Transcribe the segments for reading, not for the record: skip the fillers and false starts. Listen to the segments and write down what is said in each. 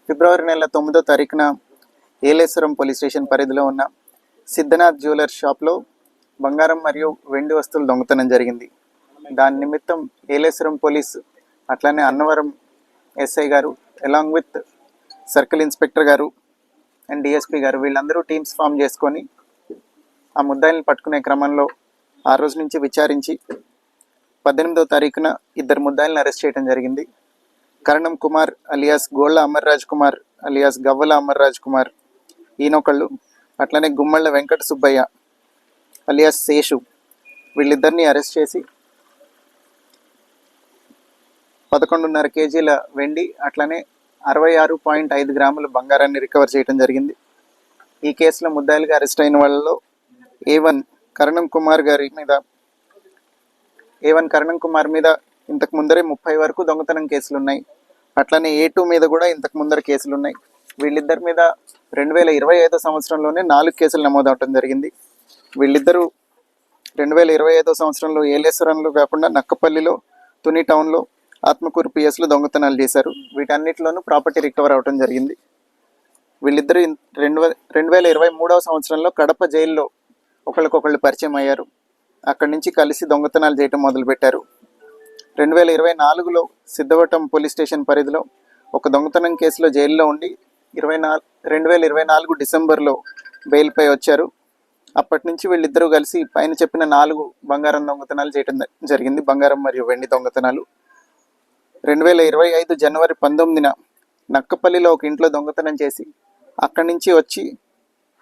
ఫిబ్రవరి నెల 9వ తారీఖున Yeleswaram police station పరిధిలో ఉన్న సిద్ధనాథ్ జ్యువెలర్స్ షాప్లో బంగారం మరియు వెండి వస్తువులు దొంగతనం జరిగింది. దాని నిమిత్తం ఏలేశ్వరం పోలీస్ అట్లానే అన్నవరం ఎస్ఐ గారు అలాంగ్ విత్ సర్కిల్ ఇన్స్పెక్టర్ గారు అండ్ డిఎస్పీ గారు వీళ్ళందరూ టీమ్స్ ఫామ్ చేసుకొని ఆ ముద్దాయిల్ని పట్టుకునే క్రమంలో ఆ రోజు నుంచి విచారించి 18వ తారీఖున 2 ముద్దాయిల్ని అరెస్ట్ చేయడం జరిగింది. కరణం కుమార్ అలియాస్ గోళ్ళ అమర్రాజ్ కుమార్ అలియాస్ గవ్వల అమర్రాజ్ కుమార్ ఈయనొకళ్ళు, అట్లనే గుమ్మళ్ళ వెంకట సుబ్బయ్య అలియాస్ శేషు వీళ్ళిద్దరిని అరెస్ట్ చేసి 11.5 కేజీల వెండి అట్లనే 66.5 గ్రాముల బంగారాన్ని రికవర్ చేయడం జరిగింది. ఈ కేసులో ముద్దాయిలుగా అరెస్ట్ అయిన వాళ్ళలో A1 కరణం కుమార్ మీద ఇంతకు ముందరే 30 వరకు దొంగతనం కేసులు ఉన్నాయి. అట్లనే A2 మీద కూడా ఇంతకు ముందర కేసులు ఉన్నాయి. వీళ్ళిద్దరి మీద 2025 సంవత్సరంలోనే 4 కేసులు నమోదవటం జరిగింది. వీళ్ళిద్దరూ 2025 సంవత్సరంలో ఏలేశ్వరంలో కాకుండా నక్కపల్లిలో, తుని టౌన్లో, ఆత్మకూరు పిఎస్లో దొంగతనాలు చేశారు. వీటన్నిటిలోనూ ప్రాపర్టీ రికవర్ అవటం జరిగింది. వీళ్ళిద్దరూ 2023 సంవత్సరంలో కడప జైల్లో ఒకళ్ళకొకళ్ళు పరిచయం అయ్యారు. అక్కడి నుంచి కలిసి దొంగతనాలు చేయటం మొదలుపెట్టారు. 2024లో సిద్ధవటం పోలీస్ స్టేషన్ పరిధిలో ఒక దొంగతనం కేసులో జైల్లో ఉండి 2024 డిసెంబర్లో బెయిల్పై వచ్చారు. అప్పటి నుంచి వీళ్ళిద్దరూ కలిసి పైన చెప్పిన 4 బంగారం దొంగతనాలు చేయడం జరిగింది. బంగారం మరియు వెండి దొంగతనాలు. 2025 జనవరి 19న నక్కపల్లిలో ఒక ఇంట్లో దొంగతనం చేసి అక్కడి నుంచి వచ్చి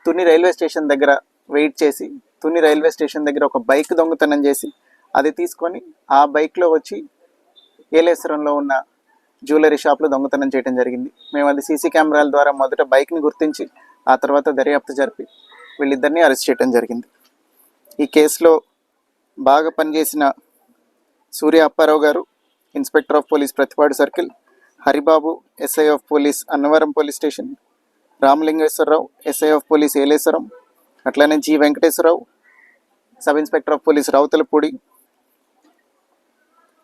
తుని రైల్వే స్టేషన్ దగ్గర వెయిట్ చేసి తుని రైల్వే స్టేషన్ దగ్గర ఒక బైక్ దొంగతనం చేసి అది తీసుకొని ఆ బైక్లో వచ్చి ఏలేశ్వరంలో ఉన్న జ్యువెలరీ షాప్లో దొంగతనం చేయడం జరిగింది. మేము అది సీసీ కెమెరాల ద్వారా మొదట బైక్ని గుర్తించి ఆ తర్వాత దర్యాప్తు జరిపి వీళ్ళిద్దరిని అరెస్ట్ చేయడం జరిగింది. ఈ కేసులో బాగా పనిచేసిన Surya Apparao garu inspector of police Prathipadu circle, Haribabu SI of police Annavaram police station, Ramalingeswararao SI of police Yeleswaram, అట్లనే G Venkateswararao sub inspector of police Ravutulapudi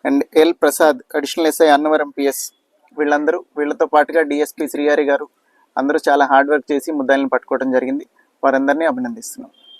and L Prasad additional SI Annavaram PS వీళ్ళతో పాటుగా డిఎస్పీ శ్రీహరి గారు అందరూ చాలా హార్డ్ వర్క్ చేసి ముద్దాయిల్ని పట్టుకోవడం జరిగింది. వారందరినీ అభినందిస్తున్నాం.